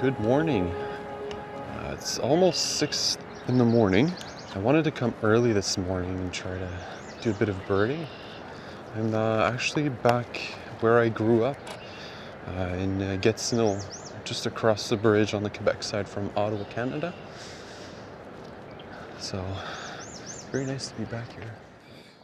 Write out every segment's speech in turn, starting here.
Good morning. It's almost 6 in the morning. I wanted to come early this morning and try to do a bit of birding. I'm actually back where I grew up in Gatineau, just across the bridge on the Quebec side from Ottawa, Canada. So, very nice to be back here.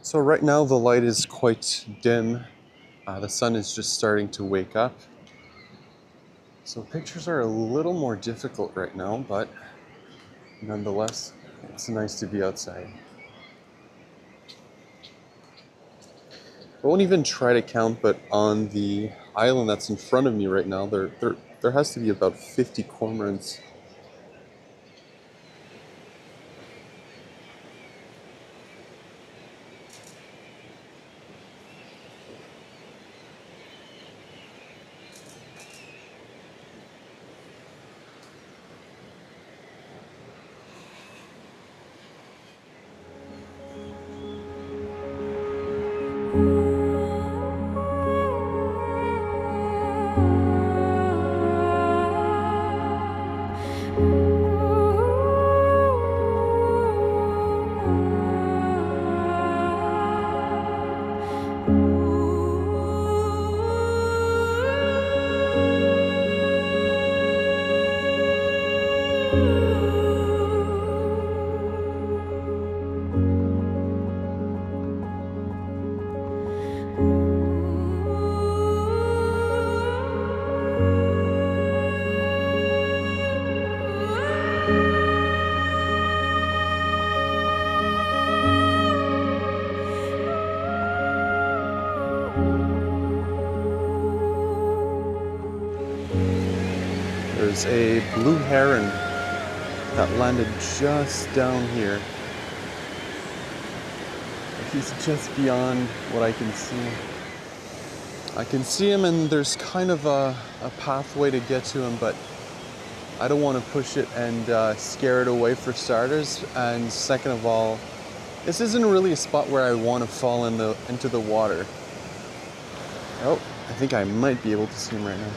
So right now the light is quite dim. The sun is just starting to wake up. So pictures are a little more difficult right now, but nonetheless, it's nice to be outside. I won't even try to count, but on the island that's in front of me right now, there has to be about 50 cormorants. There's a blue heron that landed just down here. He's just beyond what I can see. I can see him and there's kind of a pathway to get to him, but I don't want to push it and scare it away for starters. And second of all, this isn't really a spot where I want to fall into the water. Oh, I think I might be able to see him right now.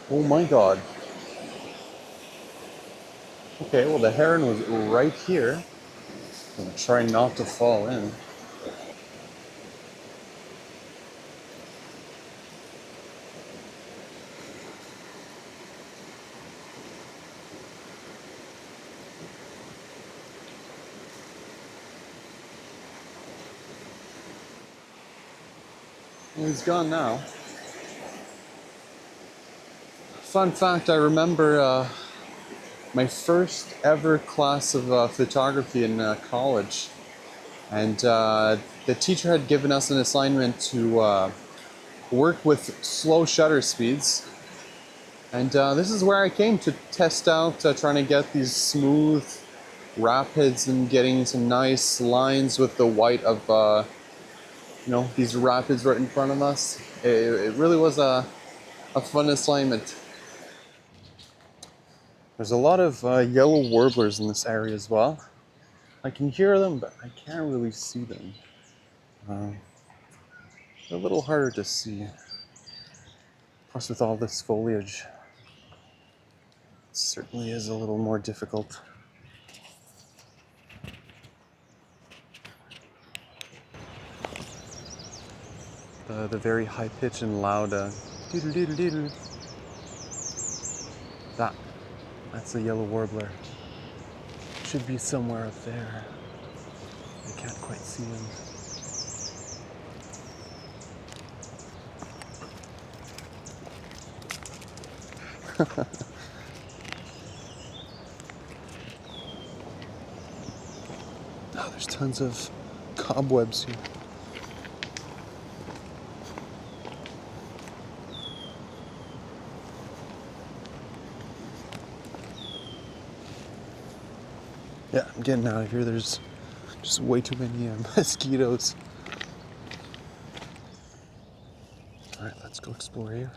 Oh my God. Okay, well the heron was right here. I'm gonna try not to fall in. Well, he's gone now. Fun fact, I remember my first ever class of photography in college. And the teacher had given us an assignment to work with slow shutter speeds. And this is where I came to test out trying to get these smooth rapids and getting some nice lines with the white of these rapids right in front of us. It really was a fun assignment. There's a lot of yellow warblers in this area as well. I can hear them, but I can't really see them. They're a little harder to see. Plus with all this foliage, it certainly is a little more difficult. The very high pitch and loud doodle doodle doodle. That's a yellow warbler. Should be somewhere up there. I can't quite see him. Oh, there's tons of cobwebs here. Yeah, I'm getting out of here. There's just way too many mosquitoes. Alright, let's go explore here.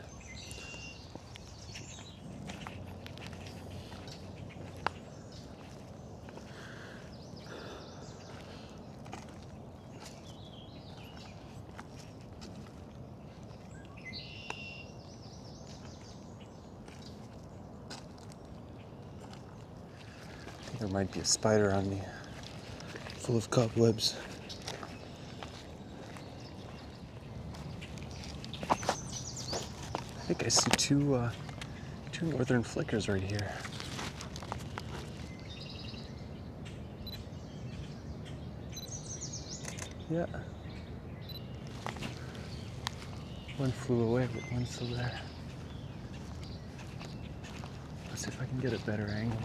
There might be a spider on me, full of cobwebs. I think I see two northern flickers right here. Yeah. One flew away, but one's still there. Let's see if I can get a better angle.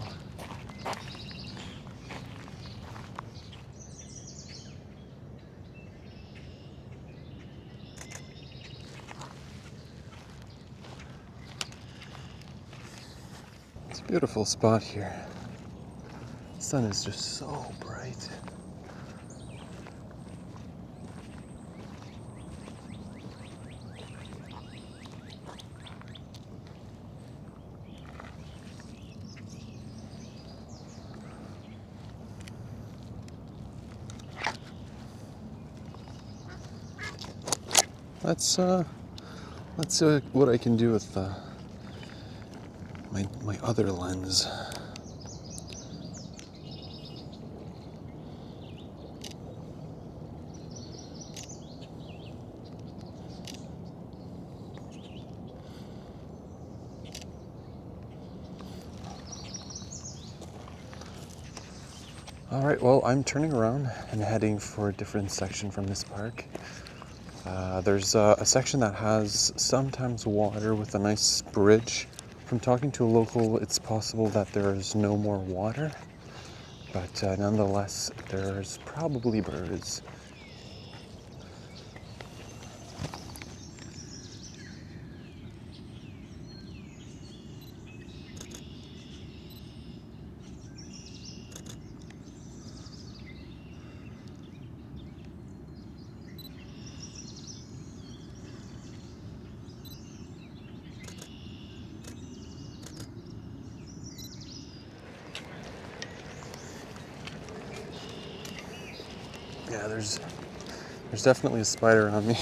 It's a beautiful spot here. The sun is just so bright. Let's see what I can do with my other lens. All right, well, I'm turning around and heading for a different section from this park. There's a section that has sometimes water with a nice bridge. From talking to a local, it's possible that there's no more water, but nonetheless, there's probably birds. Yeah, there's definitely a spider on me,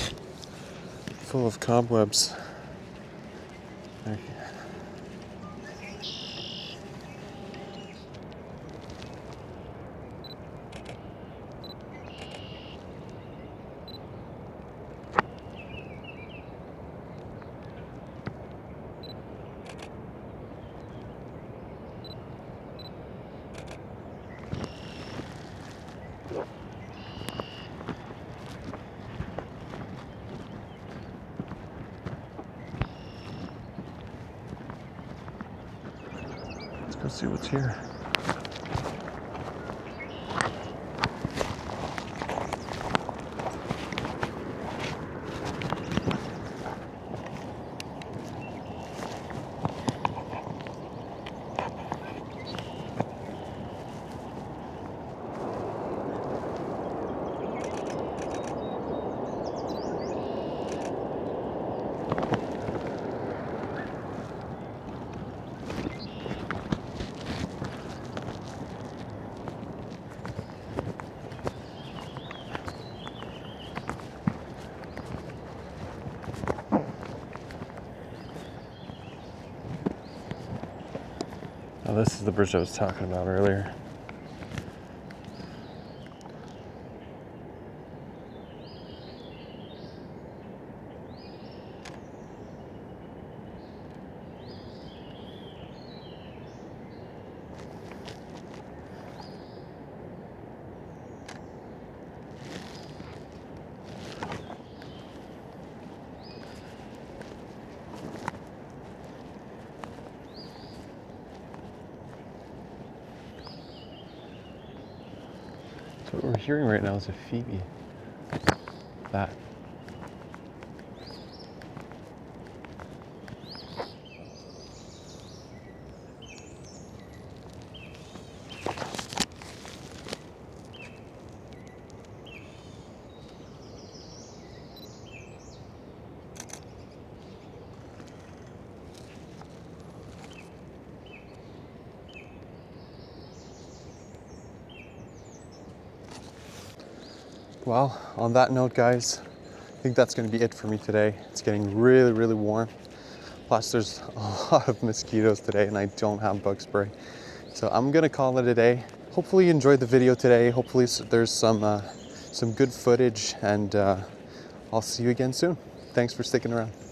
full of cobwebs. Okay. Let's see what's here. Oh, this is the bridge I was talking about earlier. So what we're hearing right now is a phoebe. That. Well, on that note, guys, I think that's going to be it for me today. It's getting really, really warm. Plus, there's a lot of mosquitoes today, and I don't have bug spray. So I'm going to call it a day. Hopefully you enjoyed the video today. Hopefully there's some good footage, and I'll see you again soon. Thanks for sticking around.